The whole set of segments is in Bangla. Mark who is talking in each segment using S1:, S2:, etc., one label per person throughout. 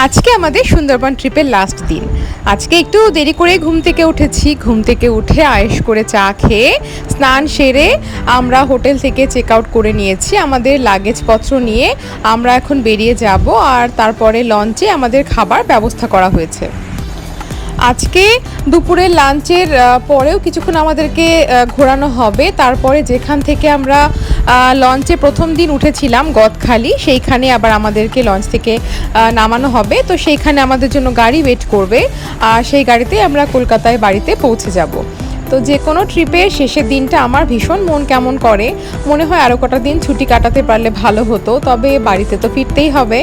S1: আজকে আমাদের সুন্দরবন ট্রিপের লাস্ট দিন। আজকে একটু দেরি করে ঘুম থেকে উঠেছি। ঘুম থেকে উঠে আয়েশ করে চা খেয়ে স্নান সেরে আমরা হোটেল থেকে চেক আউট করে নিয়েছি। আমাদের লাগেজপত্র নিয়ে আমরা এখন বেরিয়ে যাব, আর তারপরে লঞ্চে আমাদের খাবার ব্যবস্থা করা হয়েছে। আজকে দুপুরের লাঞ্চের পরেও কিছুক্ষণ আমাদেরকে ঘোরানো হবে। তারপরে যেখান থেকে আমরা লঞ্চে প্রথম দিন উঠেছিলাম গদখালি, সেইখানে আবার আমাদেরকে লঞ্চ থেকে নামানো হবে। তো সেইখানে আমাদের জন্য গাড়ি ওয়েট করবে, আর সেই গাড়িতে আমরা কলকাতায় বাড়িতে পৌঁছে যাব। তো যে কোনো ট্রিপের শেষের দিনটা আমার ভীষণ মন কেমন করে, মনে হয় আরও কটা দিন ছুটি কাটাতে পারলে ভালো হতো, তবে বাড়িতে তো ফিরতেই হবে।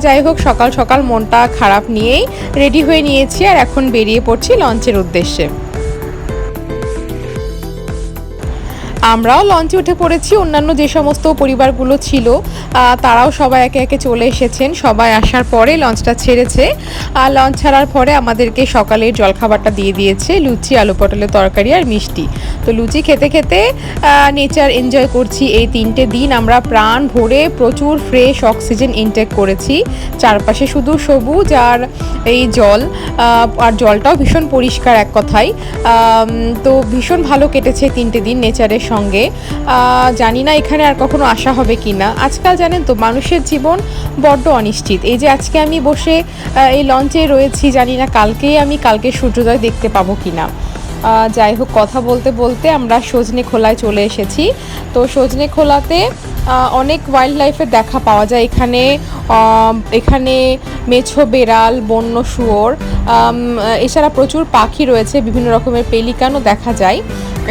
S1: যাই হোক, সকাল সকাল মনটা খারাপ নিয়েই রেডি হয়ে নিয়েছি, আর এখন বেরিয়ে পড়ছি লঞ্চের উদ্দেশ্যে। আমরাও লঞ্চে উঠে পড়েছি। অন্যান্য যে সমস্ত পরিবারগুলো ছিল তারাও সবাই একে একে চলে এসেছেন। সবাই আসার পরে লঞ্চটা ছেড়েছে, আর লঞ্চ ছাড়ার পরে আমাদেরকে সকালের জলখাবারটা দিয়ে দিয়েছে, লুচি, আলু পটলের তরকারি আর মিষ্টি। তো লুচি খেতে খেতে নেচার এনজয় করছি। এই 3টে দিন আমরা প্রাণ ভরে প্রচুর ফ্রেশ অক্সিজেন ইনটেক করেছি। চারপাশে শুধু সবুজ আর এই জল, আর জলটাও ভীষণ পরিষ্কার এক কথায়। তো ভীষণ ভালো কেটেছে 3টে দিন নেচারের সঙ্গে। জানি না এখানে আর কখনো আসা হবে কি না। আজকাল জানেন তো, মানুষের জীবন বড্ড অনিশ্চিত। এই যে আজকে আমি বসে এই লঞ্চে রয়েছি, জানি না কালকে সূর্যোদয় দেখতে পাবো কি না। যাই হোক, কথা বলতে বলতে আমরা সজনেখোলায় চলে এসেছি। তো সজনেখোলাতে অনেক ওয়াইল্ড লাইফের দেখা পাওয়া যায়। এখানে মেছো বেড়াল, বন্য শুয়োর, এছাড়া প্রচুর পাখি রয়েছে, বিভিন্ন রকমের পেলিকানও দেখা যায়।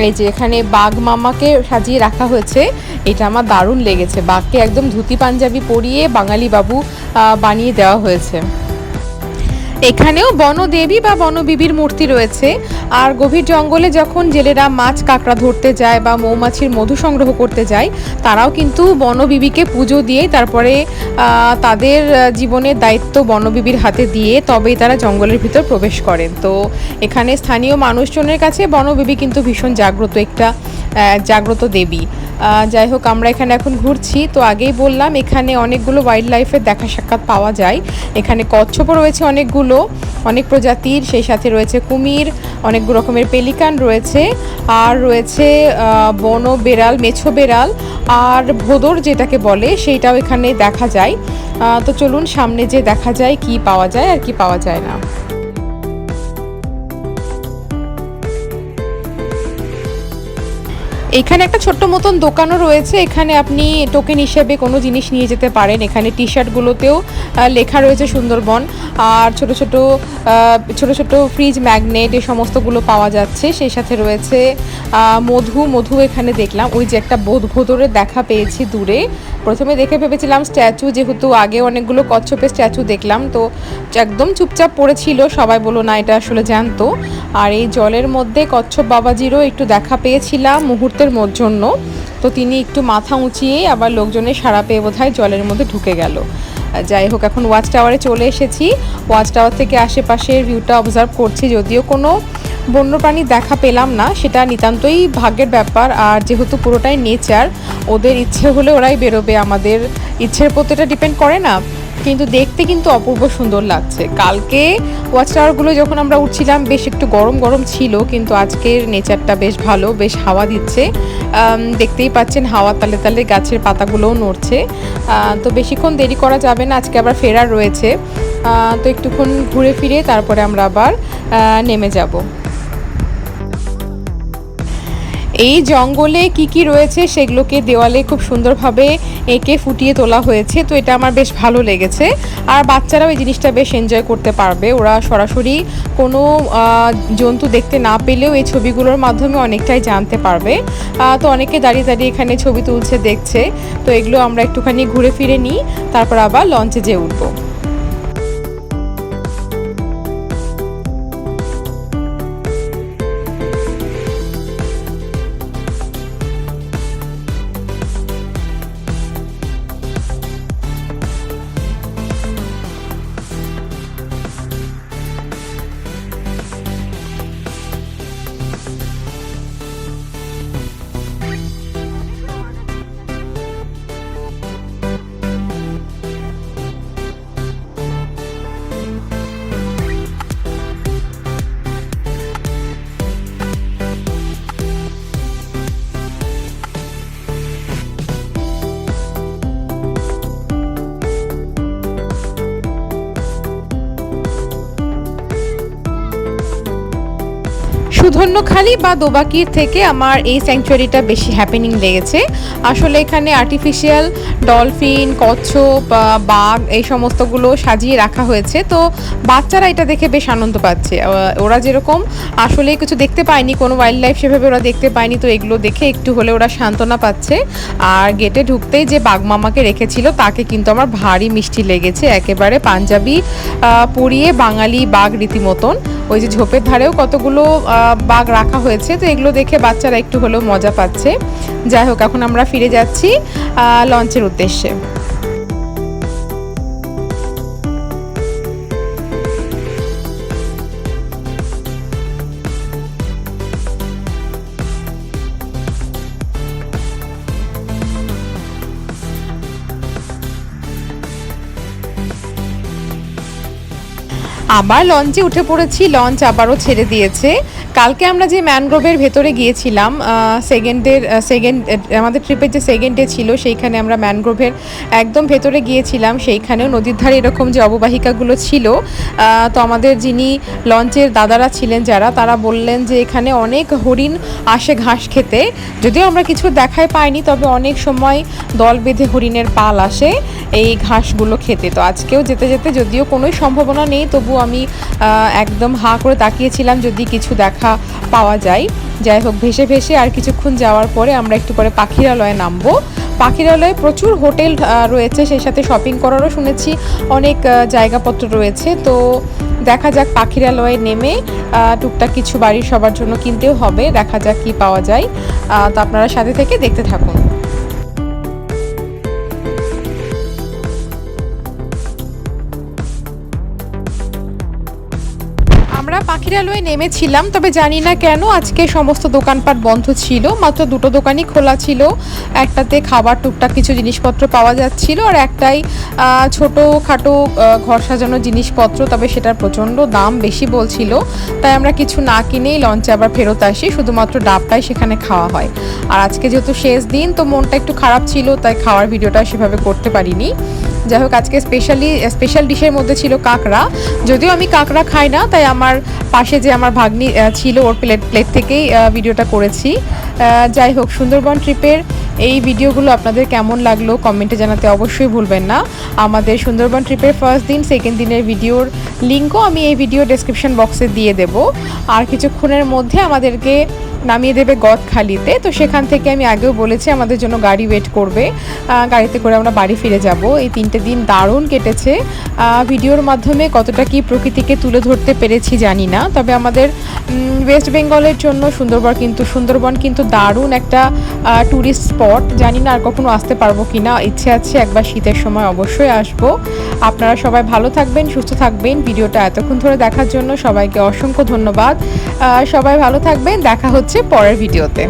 S1: এই যে এখানে বাঘ মামাকে সাজিয়ে রাখা হয়েছে, এটা আমার দারুণ লেগেছে। বাঘকে একদম ধুতি পাঞ্জাবি পরিয়ে বাঙালি বাবু বানিয়ে দেওয়া হয়েছে। এখানেও বনদেবী বা বনবিবির মূর্তি রয়েছে। আর গভীর জঙ্গলে যখন জেলেরা মাছ কাঁকড়া ধরতে যায় বা মৌমাছির মধু সংগ্রহ করতে যায়, তারাও কিন্তু বনবিবিকে পুজো দিয়ে তারপরে তাদের জীবনের দায়িত্ব বনবিবির হাতে দিয়ে তবেই তারা জঙ্গলের ভিতর প্রবেশ করেন। তো এখানে স্থানীয় মানুষজনের কাছে বনবিবি কিন্তু ভীষণ জাগ্রত দেবী। যাই হোক, আমরা এখানে এখন ঘুরছি। তো আগেই বললাম, এখানে অনেকগুলো ওয়াইল্ড লাইফের দেখা সাক্ষাৎ পাওয়া যায়। এখানে কচ্ছপও রয়েছে অনেক প্রজাতির, সেই সাথে রয়েছে কুমির, অনেক রকমের পেলিকান রয়েছে, আর রয়েছে বন বেড়াল, মেছো বেড়াল, আর ভোদর যেটাকে বলে, সেইটাও এখানে দেখা যায়। তো চলুন সামনে যে দেখা যায় কি পাওয়া যায় আর কি পাওয়া যায় না। এখানে একটা ছোট্ট মতন দোকানও রয়েছে। এখানে আপনি টোকেন হিসেবে কোনো জিনিস নিয়ে যেতে পারেন। এখানে টি শার্টগুলোতেও লেখা রয়েছে সুন্দরবন, আর ছোট ছোট ফ্রিজ ম্যাগনেট, এই সমস্তগুলো পাওয়া যাচ্ছে। সেই সাথে রয়েছে মধু এখানে দেখলাম। ওই যে একটা ভোদরের দেখা পেয়েছি দূরে। প্রথমে দেখে ভেবেছিলাম স্ট্যাচু, যেহেতু আগে অনেকগুলো কচ্ছপের স্ট্যাচু দেখলাম, তো একদম চুপচাপ পড়েছিল। সবাই বলল না, এটা আসলে জ্যান্ত। আর এই জলের মধ্যে কচ্ছপ বাবাজিরও একটু দেখা পেয়েছিলাম মুহূর্তের জন্য। তো তিনি একটু মাথা উঁচিয়ে আবার লোকজনের সাড়া পেয়ে বোধহয় জলের মধ্যে ঢুকে গেল। যাই হোক, এখন ওয়াচ টাওয়ারে চলে এসেছি। ওয়াচ টাওয়ার থেকে আশেপাশের ভিউটা অবজার্ভ করছি। যদিও কোনো বন্যপ্রাণী দেখা পেলাম না, সেটা নিতান্তই ভাগ্যের ব্যাপার। আর যেহেতু পুরোটাই নেচার, ওদের ইচ্ছে হলে ওরাই বেরোবে, আমাদের ইচ্ছের প্রতি এটা ডিপেন্ড করে না। কিন্তু দেখতে কিন্তু অপূর্ব সুন্দর লাগছে। কালকে ওয়াচ টাওয়ারগুলো যখন আমরা উঠছিলাম বেশ একটু গরম গরম ছিল, কিন্তু আজকের নেচারটা বেশ ভালো, বেশ হাওয়া দিচ্ছে। দেখতেই পাচ্ছেন হাওয়া তালে তালে গাছের পাতাগুলোও নড়ছে। তো বেশিক্ষণ দেরি করা যাবে না, আজকে আবার ফেরার রয়েছে। তো একটুক্ষণ ঘুরে ফিরে তারপরে আমরা আবার নেমে যাব। এই জঙ্গলে কি রয়েছে সেগুলোকে দেওয়ালে খুব সুন্দরভাবে এঁকে ফুটিয়ে তোলা হয়েছে। তো এটা আমার বেশ ভালো লেগেছে, আর বাচ্চারাও এই জিনিসটা বেশ এনজয় করতে পারবে। ওরা সরাসরি কোনো জন্তু দেখতে না পেলেও এই ছবিগুলোর মাধ্যমে অনেকটাই জানতে পারবে। তো অনেকে দাঁড়িয়ে দাঁড়িয়ে এখানে ছবি তুলছে, দেখছে। তো এগুলো আমরা একটুখানি ঘুরে ফিরে নিই, তারপর আবার লঞ্চে যেয়ে উঠবো। সুধন্যখালি বা দোবাকির থেকে আমার এই স্যাংচুয়ারিটা বেশি হ্যাপেনিং লেগেছে। আসলে এখানে আর্টিফিশিয়াল ডলফিন, কচ্ছপ, বাঘ এই সমস্তগুলো সাজিয়ে রাখা হয়েছে, তো বাচ্চারা এটা দেখে বেশ আনন্দ পাচ্ছে। ওরা যেরকম আসলে কিছু দেখতে পায়নি, কোনো ওয়াইল্ড লাইফ সেভাবে ওরা দেখতে পায়নি, তো এগুলো দেখে একটু হলে ওরা সান্ত্বনা পাচ্ছে। আর গেটে ঢুকতেই যে বাঘ মামাকে রেখেছিল তাকে কিন্তু আমার ভারী মিষ্টি লেগেছে, একেবারে পাঞ্জাবি পরিয়ে বাঙালি বাঘ রীতিমতন। ওই যে ঝোপের ধারেও কতগুলো বাঘ রাখা হয়েছে, তো এগুলো দেখে বাচ্চারা একটু হলেও মজা পাচ্ছে। যাই হোক, এখন আমরা ফিরে যাচ্ছি লঞ্চের উদ্দেশ্যে। আবার লঞ্চে উঠে পড়েছি, লঞ্চ আবারও ছেড়ে দিয়েছে। কালকে আমরা যে ম্যানগ্রোভের ভেতরে গিয়েছিলাম, আমাদের ট্রিপের যে সেকেন্ড ডে ছিল, সেইখানে আমরা ম্যানগ্রোভের একদম ভেতরে গিয়েছিলাম। সেইখানেও নদীর ধারে এরকম যে অববাহিকাগুলো ছিল, তো আমাদের যিনি লঞ্চের দাদারা ছিলেন যারা, তারা বললেন যে এখানে অনেক হরিণ আসে ঘাস খেতে। যদিও আমরা কিছু দেখাই পাইনি, তবে অনেক সময় দল বেঁধে হরিণের পাল আসে এই ঘাসগুলো খেতে। তো আজকেও যেতে যেতে যদিও কোনোই সম্ভাবনা নেই, তবু আমি একদম হাঁ করে তাকিয়েছিলাম যদি কিছু দেখা পাওয়া যায়। যাই হোক, ভেসে ভেসে আর কিছুক্ষণ যাওয়ার পরে আমরা একটু পরে পাখিরালয়ে নামবো। পাখিরালয়ে প্রচুর হোটেল রয়েছে, সেই সাথে শপিং করারও শুনেছি অনেক জায়গাপত্র রয়েছে। তো দেখা যাক, পাখিরালয়ে নেমে টুকটাক কিছু বাড়ির সবার জন্য কিনতেও হবে, দেখা যাক কি পাওয়া যায়। তো আপনারা সাথে থেকে দেখতে থাকুন। আমরা পাখিরালয়ে নেমেছিলাম, তবে জানি না কেন আজকে সমস্ত দোকানপাট বন্ধ ছিল। মাত্র দুটো দোকানই খোলা ছিল, একটাতে খাবার টুকটাক কিছু জিনিসপত্র পাওয়া যাচ্ছিল, আর একটাই ছোটো খাটো ঘর সাজানোর জিনিসপত্র, তবে সেটার প্রচণ্ড দাম বেশি বলছিল। তাই আমরা কিছু না কিনেই লঞ্চে আবার ফেরত আসি, শুধুমাত্র ডাবটাই সেখানে খাওয়া হয়। আর আজকে যেহেতু শেষ দিন, তো মনটা একটু খারাপ ছিল, তাই খাওয়ার ভিডিওটা সেভাবে করতে পারিনি। যাই হোক, আজকে স্পেশাল ডিশের মধ্যে ছিল কাঁকড়া। যদিও আমি কাঁকড়া খাই না, তাই আমার পাশে যে আমার ভাগ্নি ছিল ওর প্লেট থেকেই ভিডিওটা করেছি। যাই হোক, সুন্দরবন ট্রিপের এই ভিডিওগুলো আপনাদের কেমন লাগলো কমেন্টে জানাতে অবশ্যই ভুলবেন না। আমাদের সুন্দরবন ট্রিপের ফার্স্ট দিন, সেকেন্ড দিনের ভিডিওর লিঙ্কও আমি এই ভিডিও ডেসক্রিপশন বক্সে দিয়ে দেব। আর কিছুক্ষণের মধ্যে আমাদেরকে নামিয়ে দেবে গদখালিতে, তো সেখান থেকে আমি আগেও বলেছি আমাদের জন্য গাড়ি ওয়েট করবে, গাড়িতে করে আমরা বাড়ি ফিরে যাব। এই 3টে দিন দারুণ কেটেছে। ভিডিওর মাধ্যমে কতটা কি প্রকৃতিকে তুলে ধরতে পেরেছি জানি না, তবে আমাদের ওয়েস্ট বেঙ্গলের জন্য সুন্দরবন কিন্তু দারুণ একটা ট্যুরিস্ট স্পট। জানি না আর কখনো আসতে পারবো কি না, ইচ্ছে আছে একবার শীতের সময় অবশ্যই আসবো। আপনারা সবাই ভালো থাকবেন, সুস্থ থাকবেন। ভিডিওটা এতক্ষণ ধরে দেখার জন্য সবাইকে অসংখ্য ধন্যবাদ। সবাই ভালো থাকবেন, দেখা হচ্ছে পরের ভিডিওতে।